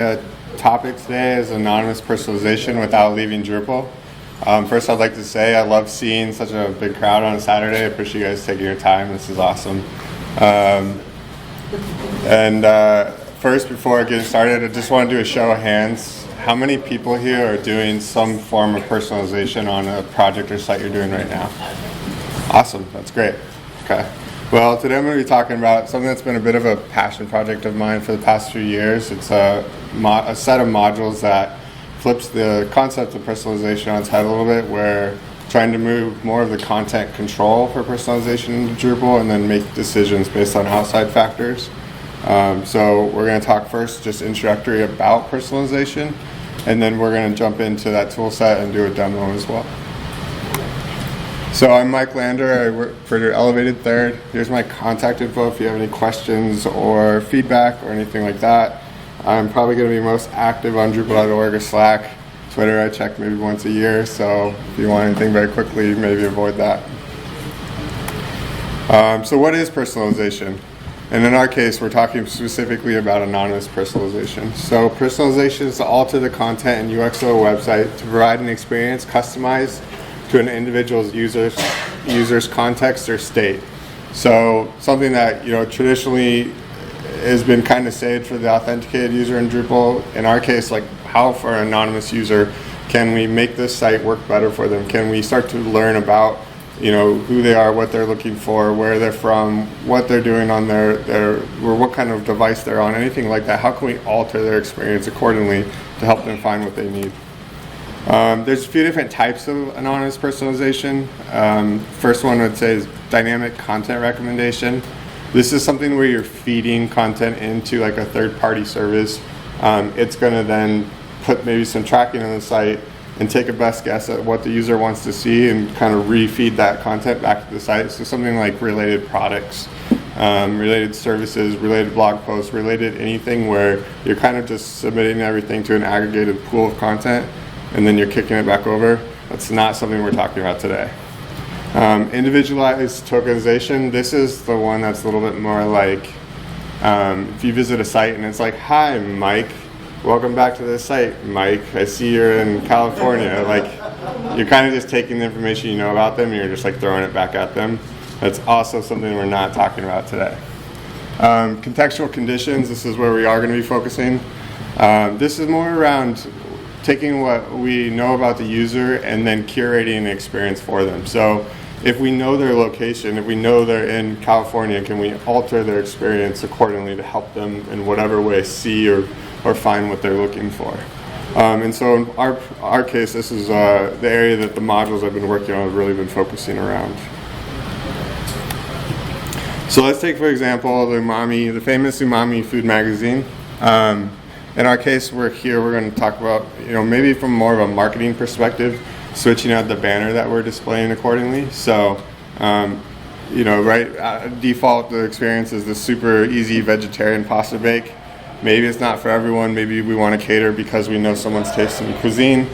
Topic today is anonymous personalization without leaving Drupal. First, I'd like to say I love seeing such a big crowd on a Saturday. I appreciate you guys taking your time. This is awesome. First, before getting started, I just want to do a show of hands. How many people here are doing some form of personalization on a project or site you're doing right now? Awesome. That's great. Okay. Well, today I'm going to be talking about something that's been a bit of a passion project of mine for the past few years. It's a set of modules that flips the concept of personalization on its head a little bit. We're trying to move more of the content control for personalization into Drupal and then make decisions based on outside factors. So we're going to talk first just introductory about personalization, and then we're going to jump into that tool set and do a demo as well. So I'm Mike Lander. I work for Elevated Third. Here's my contact info if you have any questions or feedback or anything like that. I'm probably going to be most active on Drupal.org or Slack. Twitter I check maybe once a year, so if you want anything very quickly, maybe avoid that. So what is personalization? And in our case, we're talking specifically about anonymous personalization. So personalization is to alter the content and UX of a website to provide an experience customized to an individual's user's context or state. So something that traditionally has been kind of saved for the authenticated user in Drupal. In our case, like how for an anonymous user can we make this site work better for them? Can we start to learn about who they are, what they're looking for, where they're from, what they're doing on their or what kind of device they're on, anything like that. How can we alter their experience accordingly to help them find what they need? There's a few different types of anonymous personalization. First one I would say is dynamic content recommendation. This is something where you're feeding content into like a third-party service. It's going to then put maybe some tracking on the site and take a best guess at what the user wants to see and kind of refeed that content back to the site. So something like related products, related services, related blog posts, related anything where you're kind of just submitting everything to an aggregated pool of content and then you're kicking it back over. That's not something we're talking about today. Individualized tokenization, this is the one that's a little bit more like if you visit a site and it's like, hi Mike, welcome back to this site, Mike. I see you're in California. Like, you're kind of just taking the information you know about them and you're just like throwing it back at them. That's also something we're not talking about today. Contextual conditions, this is where we are going to be focusing. This is more around taking what we know about the user and then curating an experience for them. So if we know their location, if we know they're in California, can we alter their experience accordingly to help them in whatever way see or find what they're looking for? And so in our case, this is the area that the modules I've been working on have really been focusing around. So let's take, for example, the famous Umami food magazine. In our case, we're going to talk about, maybe from more of a marketing perspective, switching out the banner that we're displaying accordingly. So, default the experience is the super easy vegetarian pasta bake. Maybe it's not for everyone. Maybe we want to cater because we know someone's taste in cuisine.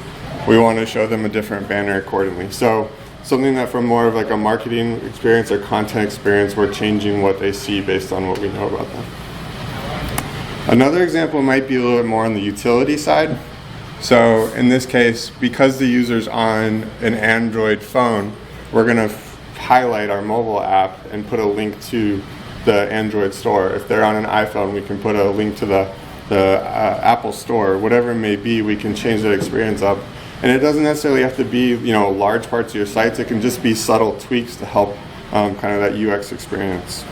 We want to show them a different banner accordingly. So something that from more of like a marketing experience or content experience, we're changing what they see based on what we know about them. Another example might be a little bit more on the utility side. So in this case, because the user's on an Android phone, we're going to highlight our mobile app and put a link to the Android store. If they're on an iPhone, we can put a link to the Apple store. Whatever it may be, we can change that experience up. And it doesn't necessarily have to be large parts of your sites. It can just be subtle tweaks to help kind of that UX experience.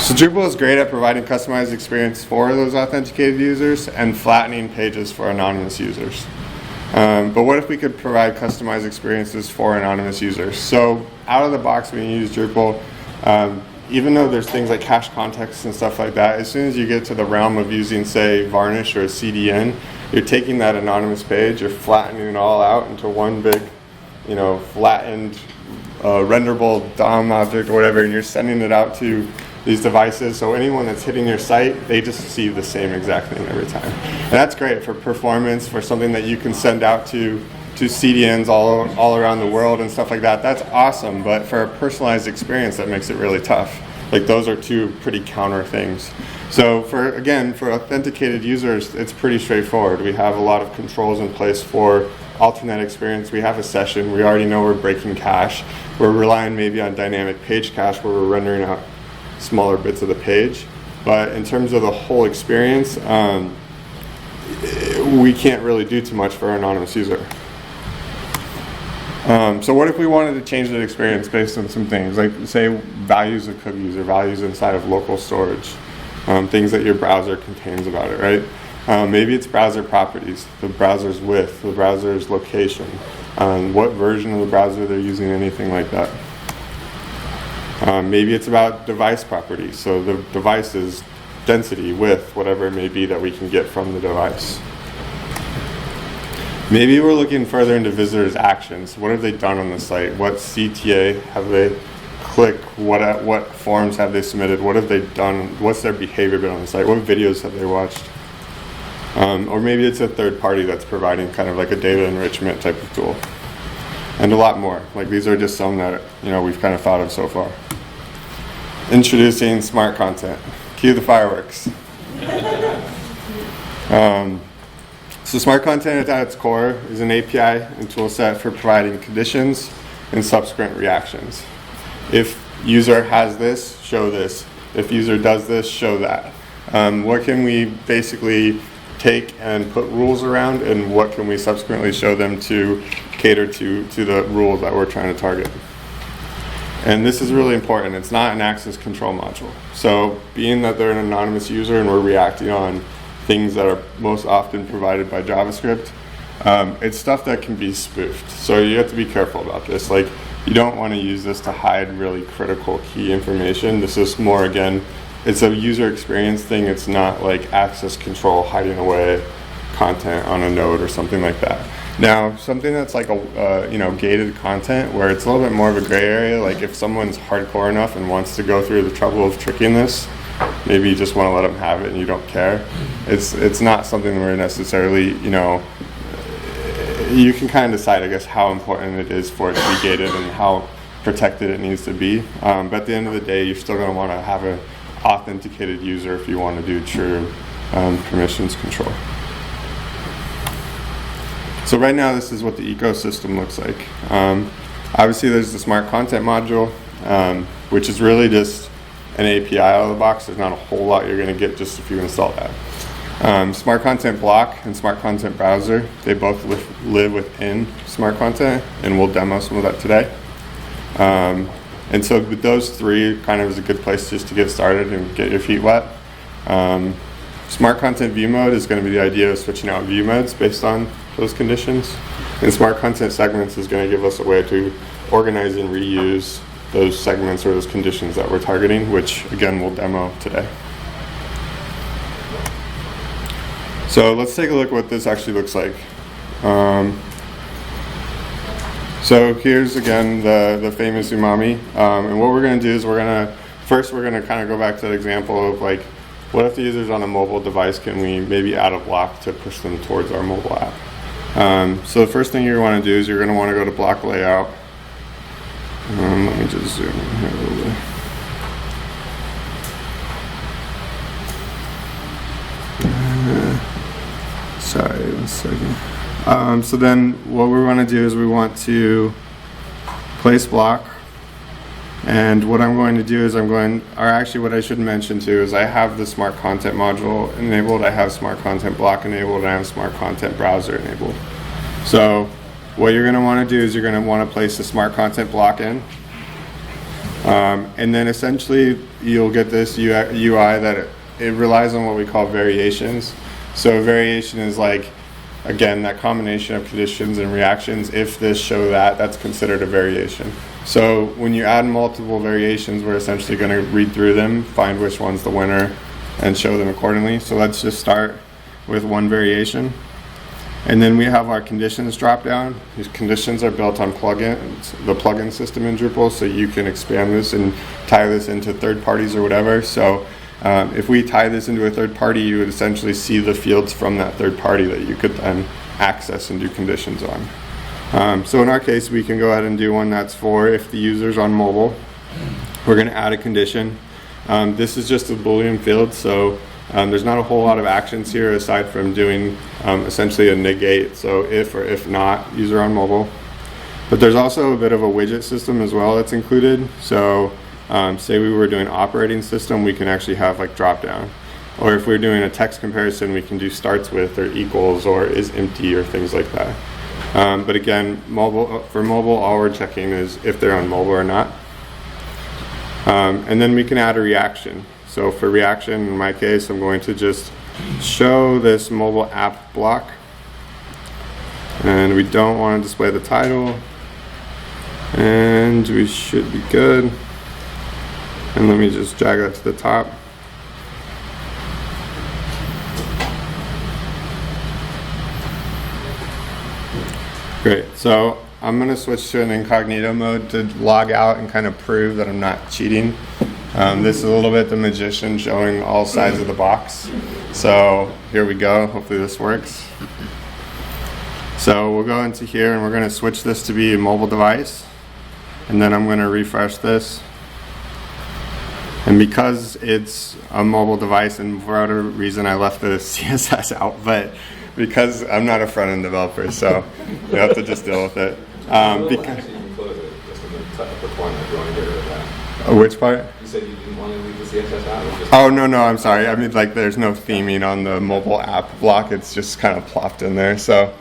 So Drupal is great at providing customized experience for those authenticated users and flattening pages for anonymous users. But what if we could provide customized experiences for anonymous users? So out of the box when you use Drupal, even though there's things like cache context and stuff like that, as soon as you get to the realm of using, say, Varnish or a CDN, you're taking that anonymous page, you're flattening it all out into one big, flattened, renderable DOM object or whatever, and you're sending it out to these devices, so anyone that's hitting your site, they just see the same exact thing every time. And that's great for performance, for something that you can send out to CDNs all around the world and stuff like that. That's awesome, but for a personalized experience, that makes it really tough. Like those are two pretty counter things. So for authenticated users, it's pretty straightforward. We have a lot of controls in place for alternate experience. We have a session. We already know we're breaking cache. We're relying maybe on dynamic page cache where we're rendering out smaller bits of the page. But in terms of the whole experience, we can't really do too much for our anonymous user. So what if we wanted to change that experience based on some things, like say values of cookies or values inside of local storage, things that your browser contains about it, right? Maybe it's browser properties, the browser's width, the browser's location, what version of the browser they're using, anything like that. Maybe it's about device properties, so the device's density, width, whatever it may be that we can get from the device. Maybe we're looking further into visitors' actions. What have they done on the site? What CTA have they clicked? What forms have they submitted? What have they done? What's their behavior been on the site? What videos have they watched? Or maybe it's a third party that's providing kind of like a data enrichment type of tool. And a lot more. Like these are just some that we've kind of thought of so far. Introducing smart content. Cue the fireworks. So smart content at its core is an API and toolset for providing conditions and subsequent reactions. If user has this, show this. If user does this, show that. What can we basically take and put rules around, and what can we subsequently show them to cater to the rules that we're trying to target? And this is really important. It's not an access control module. So being that they're an anonymous user and we're reacting on things that are most often provided by JavaScript, it's stuff that can be spoofed. So you have to be careful about this. Like, you don't want to use this to hide really critical key information. This is more, again, it's a user experience thing. It's not like access control hiding away content on a node or something like that. Now, something that's like a gated content where it's a little bit more of a gray area, like if someone's hardcore enough and wants to go through the trouble of tricking this, maybe you just want to let them have it and you don't care. It's not something where necessarily, you can kind of decide, I guess, how important it is for it to be gated and how protected it needs to be. But at the end of the day, you're still going to want to have an authenticated user if you want to do true permissions control. So right now, this is what the ecosystem looks like. Obviously, there's the smart content module, which is really just an API out of the box. There's not a whole lot you're going to get just if you install that. Smart content block and smart content browser, they both live within smart content, and we'll demo some of that today. And so with those three, kind of is a good place just to get started and get your feet wet. Smart content view mode is going to be the idea of switching out view modes based on those conditions. And smart content segments is going to give us a way to organize and reuse those segments or those conditions that we're targeting, which again we'll demo today. So let's take a look at what this actually looks like. So here's again the famous umami, and what we're going to do is we're going to kind of go back to that example of like, what if the user's on a mobile device? Can we maybe add a block to push them towards our mobile app? So the first thing you want to do is you're going to want to go to block layout. Let me just zoom in here a little bit. Sorry, 1 second. So then what we want to do is we want to place block. And what I'm going to do is what I should mention too is I have the smart content module enabled, I have smart content block enabled, and I have smart content browser enabled. So what you're going to want to do is you're going to want to place the smart content block in. And then essentially you'll get this UI that it relies on what we call variations. So variation is like, again, that combination of conditions and reactions. If this, show that, that's considered a variation. So when you add multiple variations, we're essentially going to read through them, find which one's the winner, and show them accordingly. So let's just start with one variation. And then we have our conditions drop down. These conditions are built on plugins, the plugin system in Drupal, so you can expand this and tie this into third parties or whatever. So if we tie this into a third party, you would essentially see the fields from that third party that you could then access and do conditions on. So in our case, we can go ahead and do one that's for if the user's on mobile. We're going to add a condition. This is just a Boolean field, so there's not a whole lot of actions here aside from doing essentially a negate, so if or if not, user on mobile. But there's also a bit of a widget system as well that's included. So say we were doing operating system, we can actually have like drop down. Or if we're doing a text comparison, we can do starts with or equals or is empty or things like that. But again, for mobile, all we're checking is if they're on mobile or not. And then we can add a reaction. So for reaction, in my case, I'm going to just show this mobile app block. And we don't want to display the title. And we should be good. And let me just drag that to the top. Great, so I'm gonna switch to an incognito mode to log out and kind of prove that I'm not cheating. This is a little bit the magician showing all sides of the box. So here we go, hopefully this works. So we'll go into here and we're gonna switch this to be a mobile device. And then I'm gonna refresh this. And because it's a mobile device, and for whatever reason I left the CSS out, but because I'm not a front-end developer, so you have to just deal with it. Which part? You said you didn't want to leave the CSS out? Oh, no, I'm sorry. I mean, like, there's no theming on the mobile app block. It's just kind of plopped in there. So,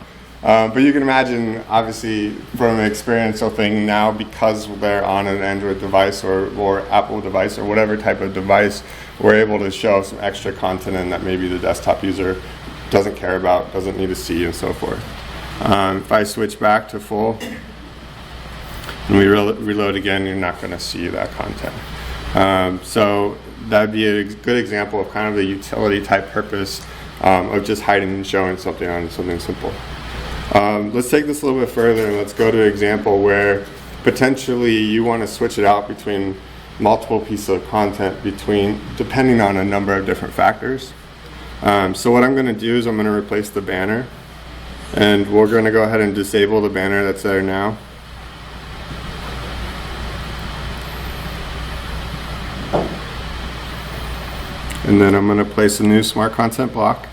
but you can imagine, obviously, from an experiential thing now, because they're on an Android device or Apple device or whatever type of device, we're able to show some extra content in that maybe the desktop user doesn't care about, doesn't need to see, and so forth. If I switch back to full and we reload again, you're not going to see that content. So that'd be a good example of kind of the utility type purpose of just hiding and showing something on something simple. Let's take this a little bit further and let's go to an example where potentially you want to switch it out between multiple pieces of content depending on a number of different factors. So what I'm going to do is I'm going to replace the banner, and we're going to go ahead and disable the banner that's there now. And then I'm going to place a new smart content block.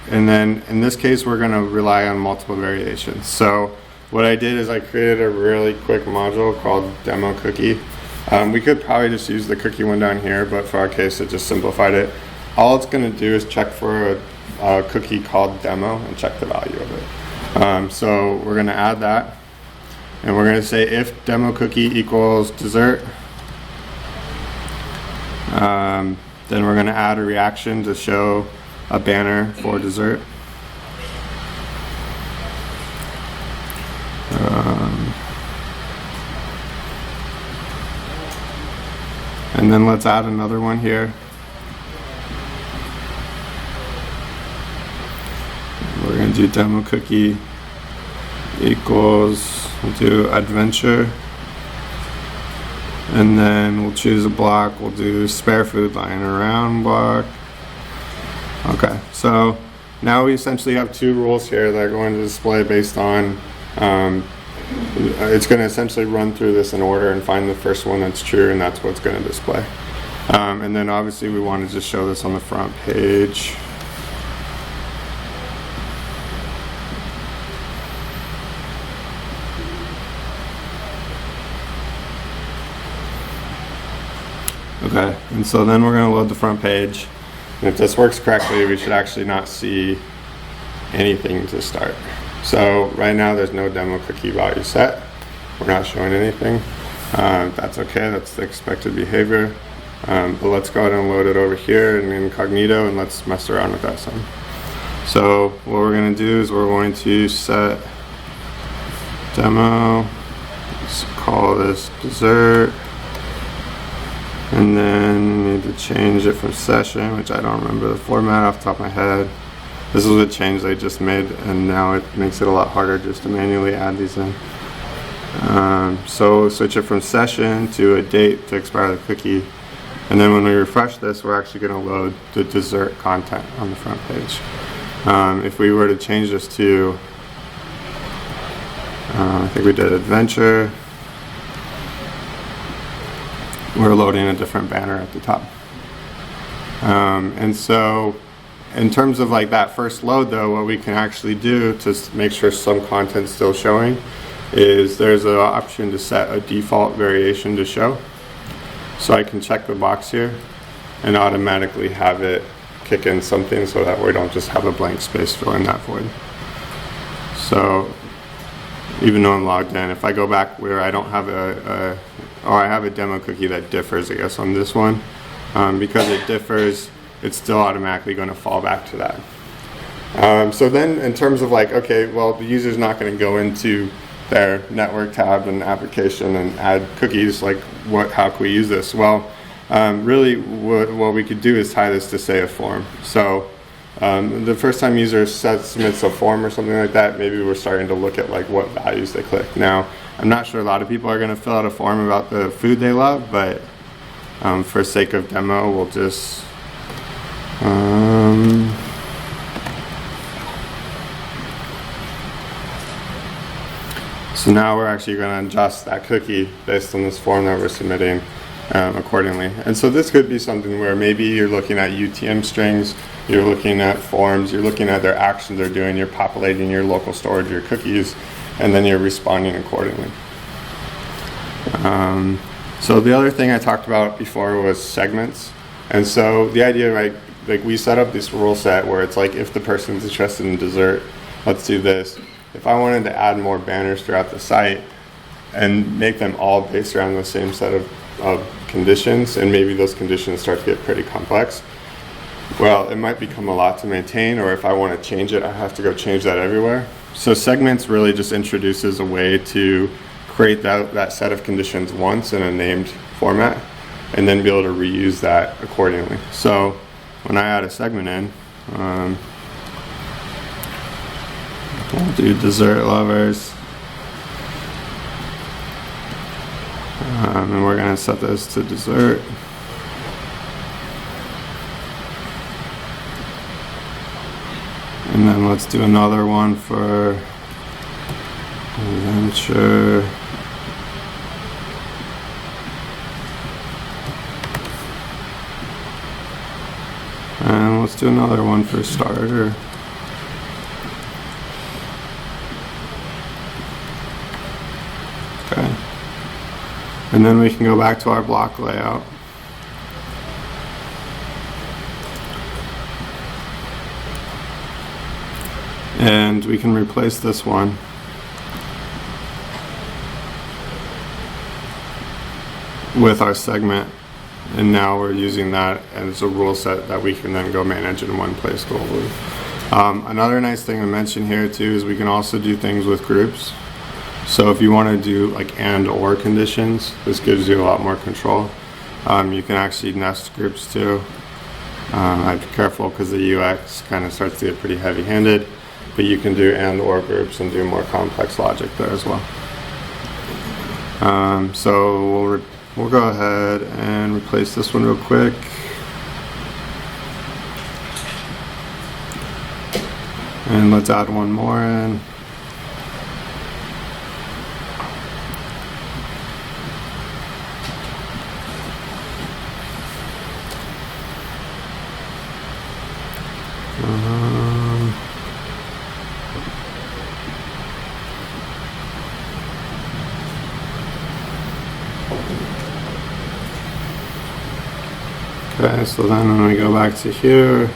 And then in this case we're going to rely on multiple variations. So what I did is I created a really quick module called demo cookie. We could probably just use the cookie one down here, but for our case it just simplified it. All it's going to do is check for a cookie called demo and check the value of it. So we're going to add that, and we're going to say if demo cookie equals dessert, then we're going to add a reaction to show a banner for dessert. And then let's add another one here. We're going to do demo cookie equals, we'll do adventure. And then we'll choose a block. We'll do spare food lying around block. Okay, so now we essentially have two rules here that are going to display based on it's going to essentially run through this in order and find the first one that's true, and that's what's going to display. And then obviously we want to just show this on the front page. Okay, and so then we're going to load the front page. And if this works correctly, we should actually not see anything to start. So right now there's no demo cookie value set. We're not showing anything. That's okay, that's the expected behavior. But let's go ahead and load it over here in incognito and let's mess around with that some. So what we're going to do is we're going to set demo, let's call this dessert. And then we need to change it from session, which I don't remember the format off the top of my head. This is a change they just made, and now it makes it a lot harder just to manually add these in. So we'll switch it from session to a date to expire the cookie. And then when we refresh this, we're actually going to load the dessert content on the front page. If we were to change this to, I think we did adventure. we're loading a different banner at the top. And so in terms of like that first load though, what we can actually do to make sure some content's still showing is there's an option to set a default variation to show. So I can check the box here and automatically have it kick in something so that we don't just have a blank space fill in that void. So even though I'm logged in, if I go back where I don't have I have a demo cookie that differs, I guess, on this one, because it differs, it's still automatically going to fall back to that. So then in terms of like, okay, well, the user's not going to go into their network tab and application and add cookies, like how can we use this? Well, really what we could do is tie this to, say, a form. So the first time user submits a form or something like that, maybe we're starting to look at like what values they click. Now, I'm not sure a lot of people are going to fill out a form about the food they love, but for sake of demo, we'll just so now we're actually going to adjust that cookie based on this form that we're submitting accordingly. And so this could be something where maybe you're looking at UTM strings, you're looking at forms, you're looking at their actions they're doing, you're populating your local storage, your cookies, and then you're responding accordingly. So the other thing I talked about before was segments. And so the idea, like we set up this rule set where it's like, if the person's interested in dessert, let's do this. If I wanted to add more banners throughout the site and make them all based around the same set of conditions, and maybe those conditions start to get pretty complex, well, it might become a lot to maintain, or if I want to change it, I have to go change that everywhere. So segments really just introduces a way to create that set of conditions once in a named format, and then be able to reuse that accordingly. So when I add a segment in, we'll do dessert lovers, and we're going to set this to dessert. And then let's do another one for adventure. And let's do another one for starter. Okay. And then we can go back to our block layout. And we can replace this one with our segment, and now we're using that as a rule set that we can then go manage in one place globally. Another nice thing to mention here too is we can also do things with groups. So if you want to do like and or conditions, this gives you a lot more control. You can actually nest groups too. I'd be careful because the UX kind of starts to get pretty heavy-handed, but you can do and or groups and do more complex logic there as well. So we'll go ahead and replace this one real quick. And let's add one more in. Okay, so then when we go back to here,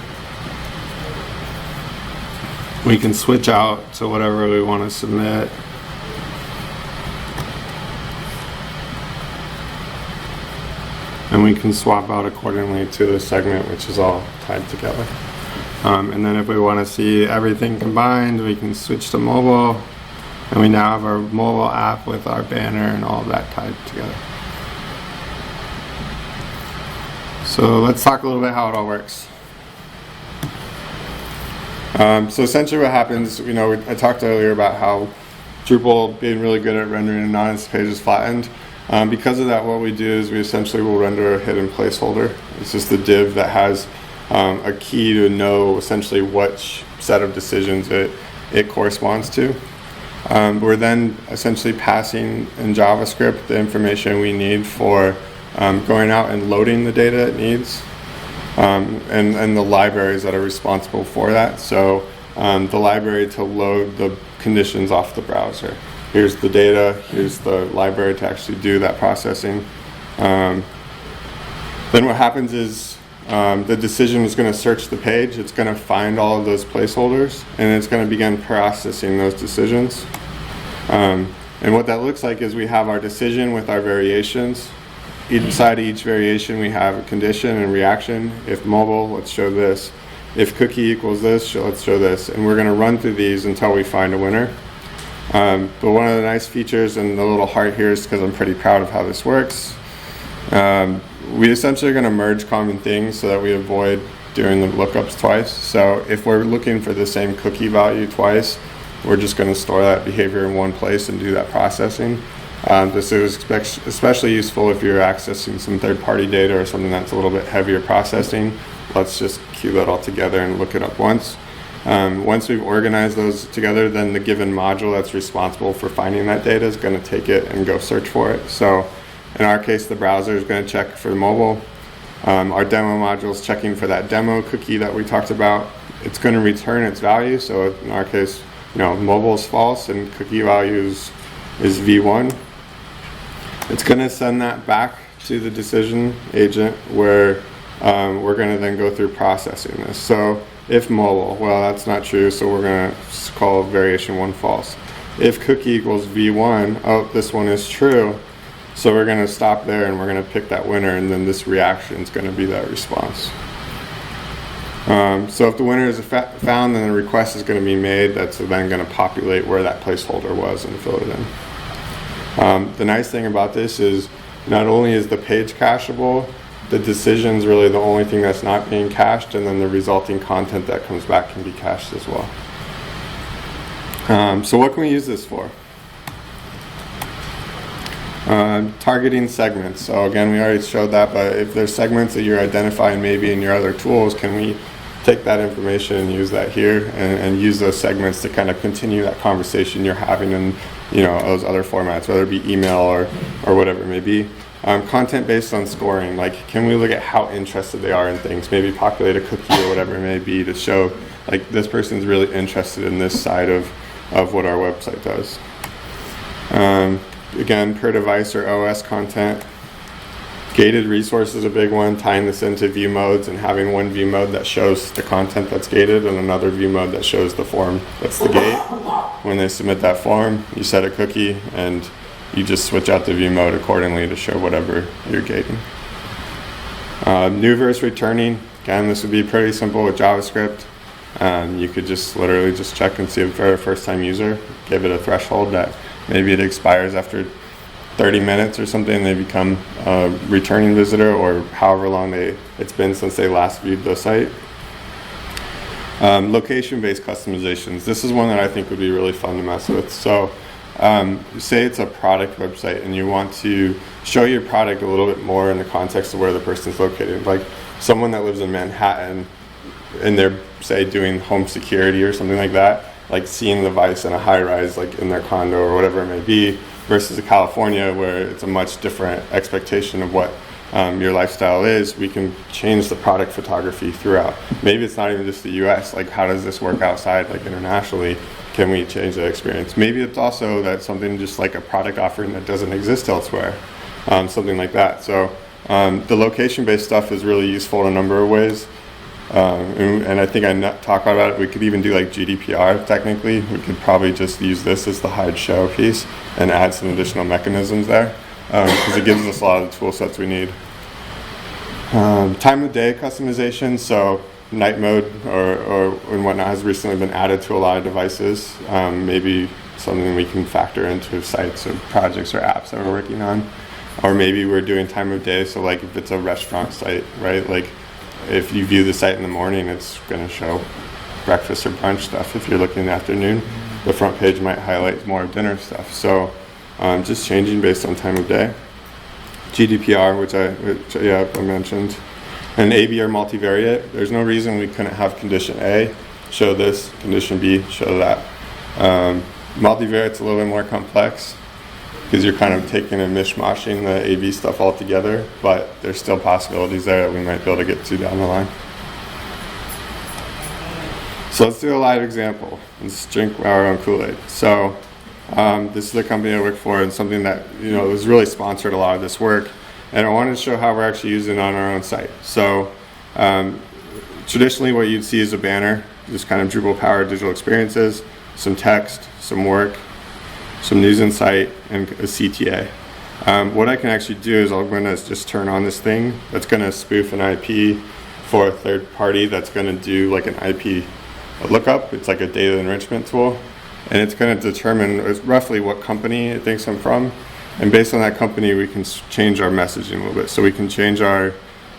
we can switch out to whatever we want to submit. And we can swap out accordingly to the segment, which is all tied together. And then if we want to see everything combined, we can switch to mobile. And we now have our mobile app with our banner and all of that tied together. So let's talk a little bit how it all works. So essentially what happens, I talked earlier about how Drupal being really good at rendering anonymous pages flattened. Because of that, what we do is we essentially will render a hidden placeholder. It's just the div that has a key to know essentially which set of decisions it corresponds to. We're then essentially passing in JavaScript the information we need for going out and loading the data it needs, and the libraries that are responsible for that. So the library to load the conditions off the browser. Here's the data, here's the library to actually do that processing. Then what happens is the decision is going to search the page, it's going to find all of those placeholders, and it's going to begin processing those decisions. And what that looks like is we have our decision with our variations. Inside of each variation we have a condition and reaction. If mobile, let's show this. If cookie equals this, let's show this. And we're going to run through these until we find a winner. But one of the nice features, and the little heart here is because I'm pretty proud of how this works. We essentially are going to merge common things so that we avoid doing the lookups twice. So if we're looking for the same cookie value twice, we're just going to store that behavior in one place and do that processing. This is especially useful if you're accessing some third-party data or something that's a little bit heavier processing. Let's just queue that all together and look it up once. Once we've organized those together, then the given module that's responsible for finding that data is going to take it and go search for it. So in our case, the browser is going to check for mobile. Our demo module is checking for that demo cookie that we talked about. It's going to return its value. So in our case, mobile is false and cookie value is v1. It's going to send that back to the decision agent where we're going to then go through processing this. So if mobile, well, that's not true, so we're going to call variation 1 false. If cookie equals v1, oh, this one is true, so we're going to stop there and we're going to pick that winner, and then this reaction is going to be that response. So if the winner is found, then the request is going to be made. That's then going to populate where that placeholder was and fill it in. The nice thing about this is not only is the page cacheable, the decision's really the only thing that's not being cached, and then the resulting content that comes back can be cached as well. So what can we use this for? Targeting segments. So again, we already showed that, but if there's segments that you're identifying maybe in your other tools, can we take that information and use that here and use those segments to kind of continue that conversation you're having in those other formats, whether it be email or whatever it may be. Content based on scoring, like can we look at how interested they are in things, maybe populate a cookie or whatever it may be to show like this person's really interested in this side of what our website does. Again, per device or OS content. Gated resource is a big one, tying this into view modes and having one view mode that shows the content that's gated and another view mode that shows the form that's the gate. When they submit that form, you set a cookie and you just switch out the view mode accordingly to show whatever you're gating. New versus returning, again, this would be pretty simple with JavaScript. You could just literally just check and see if they're a first-time user, give it a threshold that maybe it expires after 30 minutes or something, they become a returning visitor, or however long it's been since they last viewed the site. Location-based customizations. This is one that I think would be really fun to mess with. So say it's a product website and you want to show your product a little bit more in the context of where the person's located. Like someone that lives in Manhattan and they're, say, doing home security or something like that, like seeing the device in a high-rise, like in their condo or whatever it may be, versus a California where it's a much different expectation of what your lifestyle is. We can change the product photography throughout. Maybe it's not even just the US, like how does this work outside, like internationally? Can we change the experience? Maybe it's also that something just like a product offering that doesn't exist elsewhere, something like that. So the location-based stuff is really useful in a number of ways. And I think I talk about it. We could even do like GDPR technically. We could probably just use this as the hide show piece and add some additional mechanisms there because it gives us a lot of the tool sets we need. Time of day customization. So night mode or and whatnot has recently been added to a lot of devices. Maybe something we can factor into sites or projects or apps that we're working on. Or maybe we're doing time of day. So like if it's a restaurant site, right? Like if you view the site in the morning, it's going to show breakfast or brunch stuff. If you're looking in the afternoon, the front page might highlight more dinner stuff. So just changing based on time of day. GDPR, which I mentioned. And AB or multivariate. There's no reason we couldn't have condition A show this, condition B show that. Multivariate's a little bit more complex. because you're kind of taking and mishmashing the AV stuff all together, but there's still possibilities there that we might be able to get to down the line. So let's do a live example. Let's drink our own Kool-Aid. So this is the company I work for, and something that was really sponsored a lot of this work, and I wanted to show how we're actually using it on our own site. So traditionally what you'd see is a banner, just kind of Drupal powered digital experiences, some text, some work, some news insight, and a CTA. What I can actually do is I'm going to just turn on this thing that's going to spoof an IP for a third party that's going to do like an IP lookup. It's like a data enrichment tool, and it's going to determine roughly what company it thinks I'm from, and based on that company we can change our messaging a little bit. So we can change our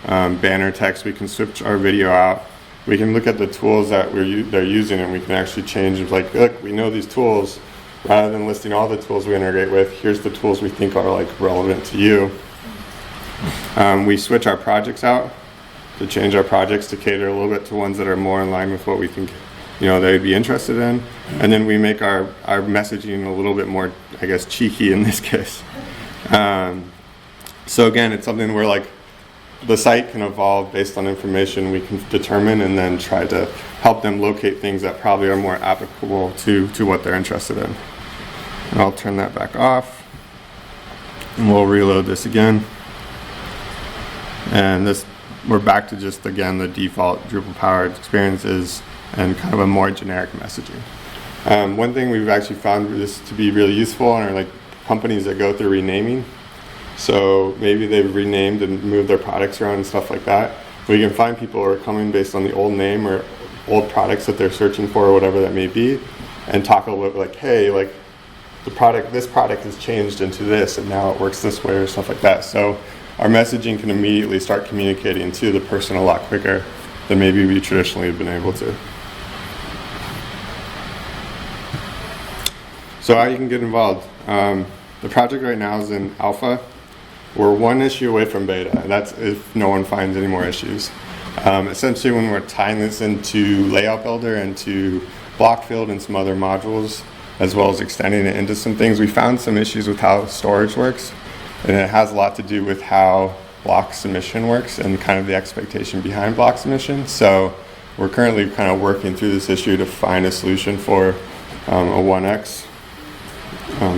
banner text, we can switch our video out, we can look at the tools that they're using, and we can actually change, like, look, we know these tools. Rather than listing all the tools we integrate with, here's the tools we think are like relevant to you. We switch our projects out to change our projects to cater a little bit to ones that are more in line with what we think they'd be interested in. And then we make our messaging a little bit more, I guess, cheeky in this case. So again, it's something where like the site can evolve based on information we can determine, and then try to help them locate things that probably are more applicable to what they're interested in. And I'll turn that back off, and we'll reload this again. And we're back to just, again, the default Drupal powered experiences and kind of a more generic messaging. One thing we've actually found this to be really useful are like companies that go through renaming. So maybe they've renamed and moved their products around and stuff like that. We can find people who are coming based on the old name or old products that they're searching for, or whatever that may be, and talk a little bit like, hey, like this product has changed into this, and now it works this way, or stuff like that. So our messaging can immediately start communicating to the person a lot quicker than maybe we traditionally have been able to. So how you can get involved. The project right now is in alpha. We're one issue away from beta, and that's if no one finds any more issues. Essentially, when we're tying this into Layout Builder and to Block Field and some other modules, as well as extending it into some things, we found some issues with how storage works, and it has a lot to do with how block submission works and kind of the expectation behind block submission. So we're currently kind of working through this issue to find a solution for a 1x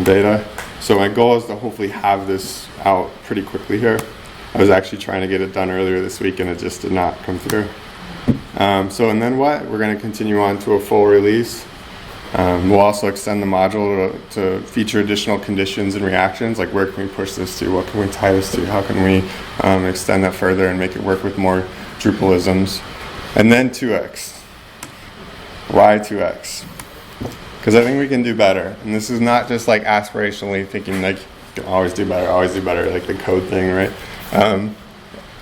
beta. So my goal is to hopefully have this out pretty quickly here. I was actually trying to get it done earlier this week, and it just did not come through. And then what? We're going to continue on to a full release. We'll also extend the module to feature additional conditions and reactions, like where can we push this to, what can we tie this to, how can we extend that further and make it work with more Drupalisms. And then 2x. Why 2x? Because I think we can do better. And this is not just like aspirationally thinking like, you can always do better, like the code thing, right?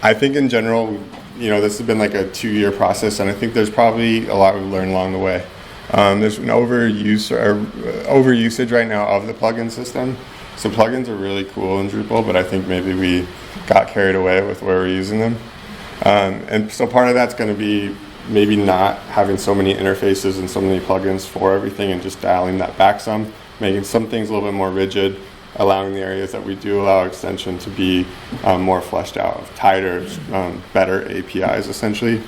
I think in general, this has been like a 2-year process, and I think there's probably a lot we've learned along the way. There's an overusage right now of the plugin system. So plugins are really cool in Drupal, but I think maybe we got carried away with where we're using them. And so part of that's going to be maybe not having so many interfaces and so many plugins for everything, and just dialing that back some, making some things a little bit more rigid, allowing the areas that we do allow extension to be more fleshed out, tighter, better APIs essentially.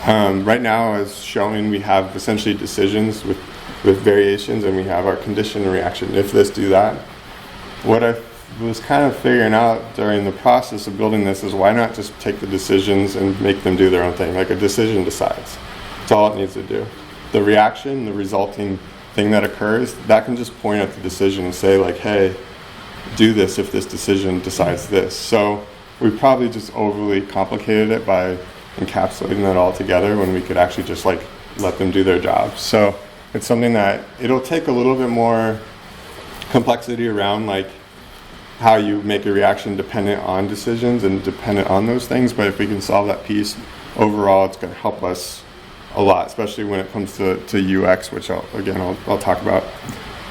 Right now, as showing, we have essentially decisions with variations, and we have our condition and reaction. If this, do that. What I was kind of figuring out during the process of building this is, why not just take the decisions and make them do their own thing? Like a decision decides. That's all it needs to do. The reaction, the resulting thing that occurs, that can just point at the decision and say like, hey, do this if this decision decides this. So we probably just overly complicated it by encapsulating that all together, when we could actually just like let them do their job. So it's something that it'll take a little bit more complexity around like how you make a reaction dependent on decisions and dependent on those things. But if we can solve that piece, overall it's going to help us a lot, especially when it comes to UX, which I'll talk about.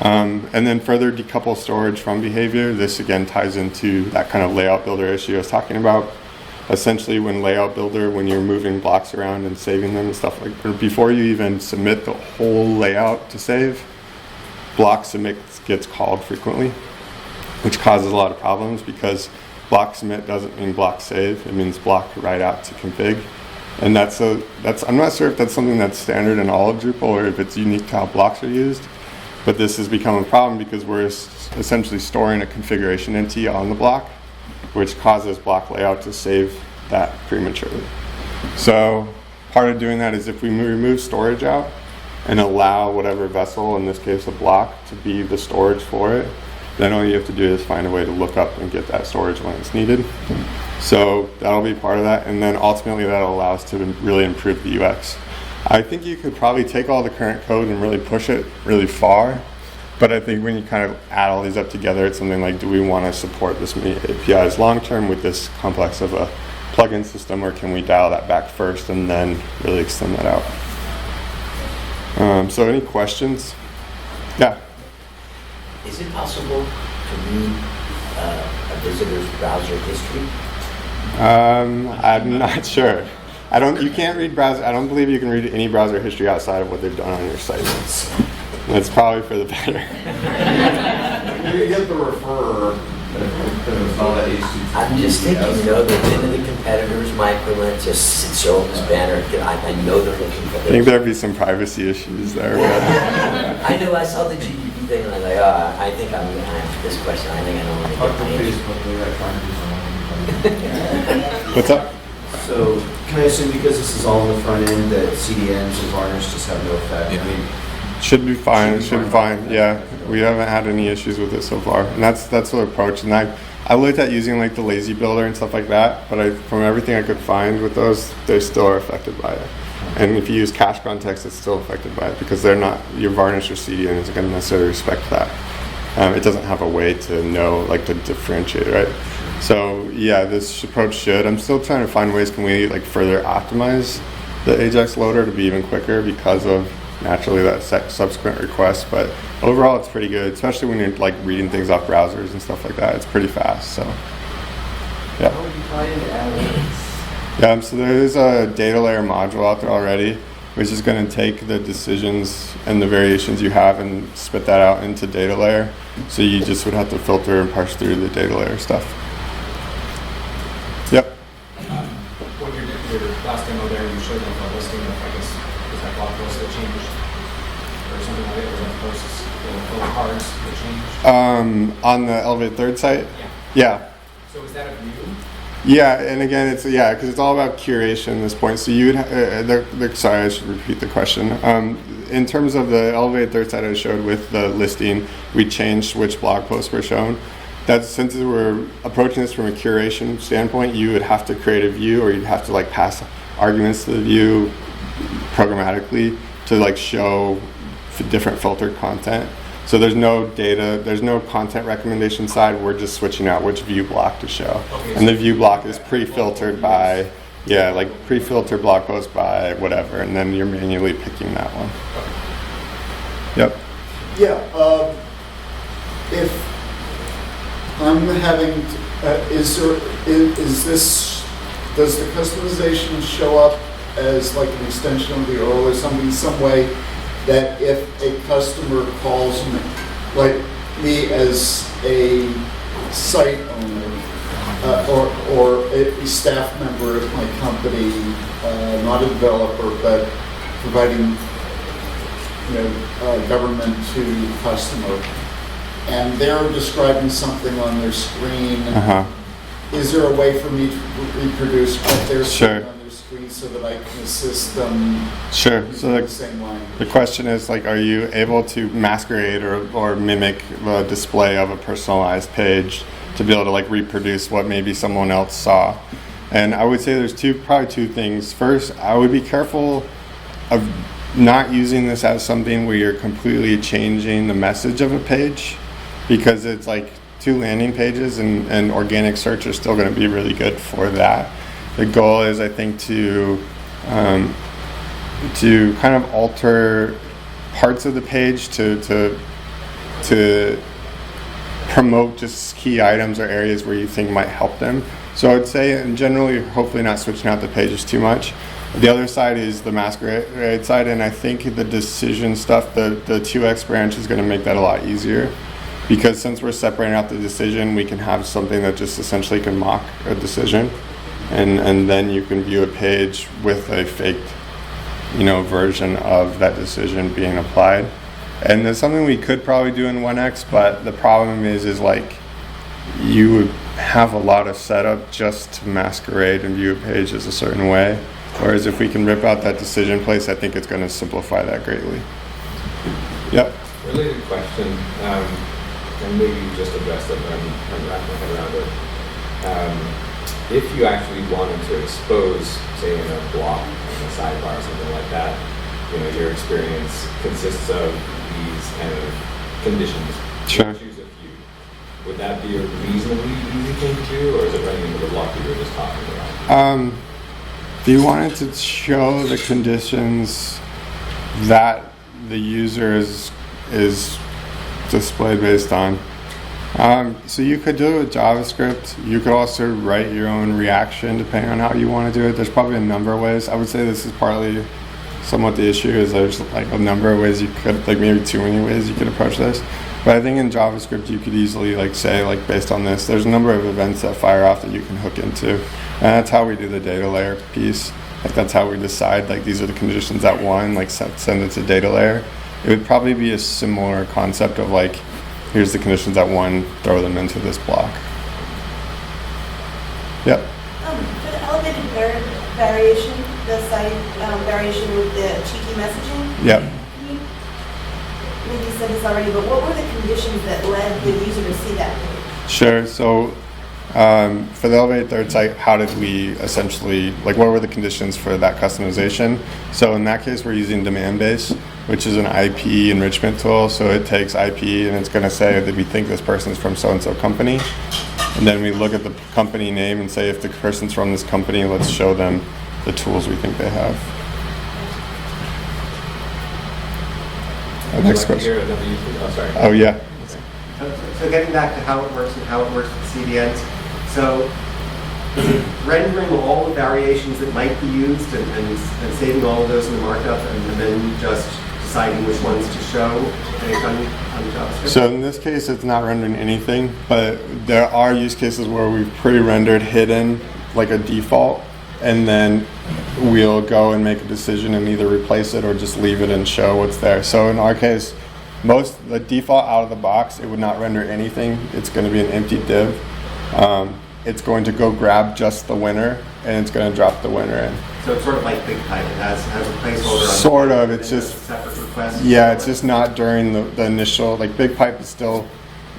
And then further decouple storage from behavior. This again ties into that kind of layout builder issue I was talking about. Essentially, when layout builder, when you're moving blocks around and saving them and stuff like that, before you even submit the whole layout to save, block submit gets called frequently. which causes a lot of problems because block submit doesn't mean block save. It means block write out to config. And that's I'm not sure if that's something that's standard in all of Drupal or if it's unique to how blocks are used. But this has become a problem because we're essentially storing a configuration entity on the block, which causes block layout to save that prematurely. So part of doing that is if we remove storage out and allow whatever vessel, in this case a block, to be the storage for it, then all you have to do is find a way to look up and get that storage when it's needed. So that'll be part of that, and then ultimately that'll allow us to really improve the UX. I think you could probably take all the current code and really push it really far, but I think when you kind of add all these up together, it's something like, do we want to support this many APIs long term with this complex of a plugin system, or can we dial that back first and then really extend that out? So any questions? Yeah. Is it possible to read a visitor's browser history? I'm not sure. You can't read browser. I don't believe you can read any browser history outside of what they've done on your site. That's probably for the better. You get the referrer. I'm just thinking, that many of the competitors, my equivalent, just show up this banner. I know they're looking for I think there'd be some privacy issues there. I know, I saw the GDP thing and I was like, I think I'm going to answer this question. I think I know what to get. What's up? So, can I assume because this is all on the front end that CDNs and varnish just have no effect? Yeah. I mean, Should be fine. It should be fine. Yeah, we haven't had any issues with it so far, and that's the approach. And I looked at using like the lazy builder and stuff like that, but from everything I could find with those, they still are affected by it. And if you use cache context, it's still affected by it because they're not, your varnish or CDN isn't going to necessarily respect that. It doesn't have a way to know, like, to differentiate, right? So yeah, this approach should. I'm still trying to find ways can we like further optimize the Ajax loader to be even quicker because of naturally that subsequent request. But overall, it's pretty good, especially when you're like reading things off browsers and stuff like that. It's pretty fast. So yeah. how would you tie into analytics? Yeah, so there is a data layer module out there already, which is going to take the decisions and the variations you have and spit that out into data layer. So you just would have to filter and parse through the data layer stuff. Yep. What your last demo there, you showed them a listing of, I guess, is that blog post that changed? Or something like it, or that posts, the cards that changed? On the Elevate Third site? Yeah. Yeah. So is that a view? Yeah, and again, because it's all about curation at this point. So you would, sorry, I should repeat the question. In terms of the Elevate Third site I showed with the listing, we changed which blog posts were shown. That's since we're approaching this from a curation standpoint, you would have to create a view, or you'd have to like pass arguments to the view programmatically to like show different filtered content. So there's no data, there's no content recommendation side. We're just switching out which view block to show, and the view block is pre-filtered by pre-filtered blog post by whatever, and then you're manually picking that one. Yep. Yeah, if I'm having, does the customization show up as like an extension of the URL or something, some way that if a customer calls me, like me as a site owner, or a staff member at my company, not a developer, but providing government to customer, and they're describing something on their screen. Is there a way for me to reproduce what they're saying on their screen so that I can assist them? Sure. So the same line? The question is like, are you able to masquerade or mimic the display of a personalized page to be able to like reproduce what maybe someone else saw? And I would say there's probably two things. First, I would be careful of not using this as something where you're completely changing the message of a page, because it's like two landing pages, and organic search are still going to be really good for that. The goal is, I think, to kind of alter parts of the page to promote just key items or areas where you think might help them. So I would say, and generally, hopefully not switching out the pages too much. The other side is the masquerade side, and I think the decision stuff, the 2x branch is going to make that a lot easier. because since we're separating out the decision, we can have something that just essentially can mock a decision, and then you can view a page with a faked, version of that decision being applied. And there's something we could probably do in 1x, but the problem is like you would have a lot of setup just to masquerade and view a page as a certain way. Whereas if we can rip out that decision place, I think it's going to simplify that greatly. Yep. Related question, and maybe you just addressed it, but I'm wrapping my head around it. If you actually wanted to expose, say, in a block, in a sidebar or something like that, your experience consists of these kind of conditions. Sure. You choose a few. Would that be a reasonably easy thing to do, or is it running into the block that you were just talking about? If you wanted to show the conditions that the user is displayed based on, so you could do it with JavaScript. You could also write your own reaction depending on how you want to do it. There's probably a number of ways. I would say this is partly somewhat the issue is there's like a number of ways you could, like maybe too many ways you could approach this. But I think in JavaScript you could easily say based on this, there's a number of events that fire off that you can hook into. And that's how we do the data layer piece. That's how we decide these are the conditions at one, send it to data layer. It would probably be a similar concept of here's the conditions at one, throw them into this block. Yep. For the elevated variation, the site variation with the cheeky messaging. Yep. Maybe you said this already, but what were the conditions that led the user to see that page? Sure. So for the elevated third site, how did we essentially, what were the conditions for that customization? So in that case, we're using demand base, which is an IP enrichment tool. So it takes IP and it's going to say that we think this person is from so-and-so company. And then we look at the company name and say if the person's from this company, let's show them the tools we think they have. Next question. Oh, yeah. So getting back to how it works and how it works with CDNs. So is it rendering all the variations that might be used and saving all of those in the markup and then just deciding which ones to show based on JavaScript? So in this case, it's not rendering anything, but there are use cases where we've pre-rendered hidden a default, and then we'll go and make a decision and either replace it or just leave it and show what's there. So in our case, the default out of the box, it would not render anything. It's going to be an empty div. It's going to go grab just the winner, and it's going to drop the winner in. So it's sort of like BigPipe. It has a placeholder. Sort of. It's just separate request. Yeah, it's just not during the initial. BigPipe is still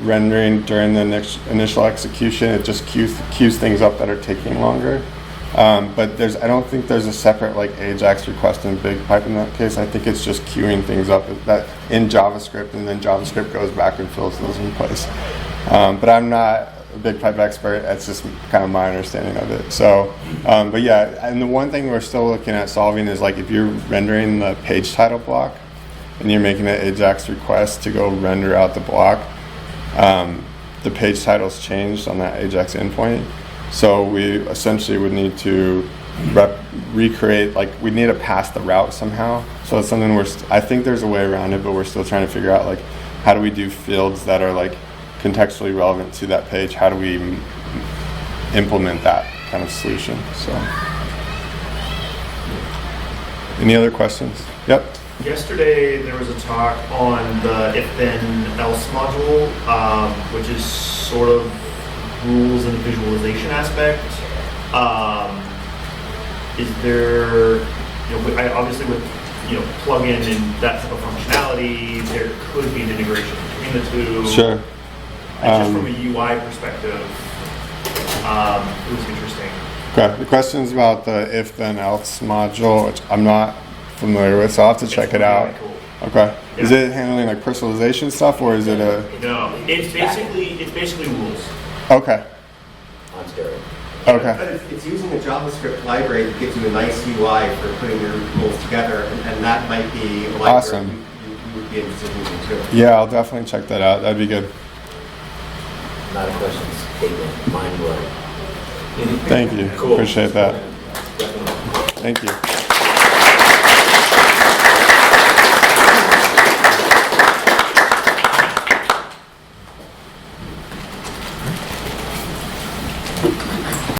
rendering during the initial execution. It just queues things up that are taking longer. But I don't think there's a separate AJAX request in BigPipe in that case. I think it's just queuing things up that in JavaScript, and then JavaScript goes back and fills those in place. But I'm not a BigPipe expert. That's just kind of my understanding of it. So, but yeah, and the one thing we're still looking at solving is if you're rendering the page title block and you're making an AJAX request to go render out the block, the page title's changed on that AJAX endpoint. So we essentially would need to recreate, we need to pass the route somehow. So it's something I think there's a way around it, but we're still trying to figure out how do we do fields that are contextually relevant to that page? How do we implement that kind of solution? So, any other questions? Yep. Yesterday there was a talk on the if-then-else module, which is sort of rules and visualization aspect. Is there, obviously with plugin and that type of functionality, there could be an integration between the two. Sure. Just from a UI perspective, it was interesting. Okay. The question is about the if-then-else module, which I'm not familiar with, so I'll have to check it out. Cool. Okay. Yeah. Is it handling personalization stuff, or is it a? No, it's basically rules. Okay. On steroids. Okay. But it's using a JavaScript library that gives you a nice UI for putting your rules together, and that might be a library Awesome. you would be interested in using too. Yeah, I'll definitely check that out. That'd be good. Not a question, statement, mind blowing. Thank you. Cool. Appreciate that. Definitely. Thank you.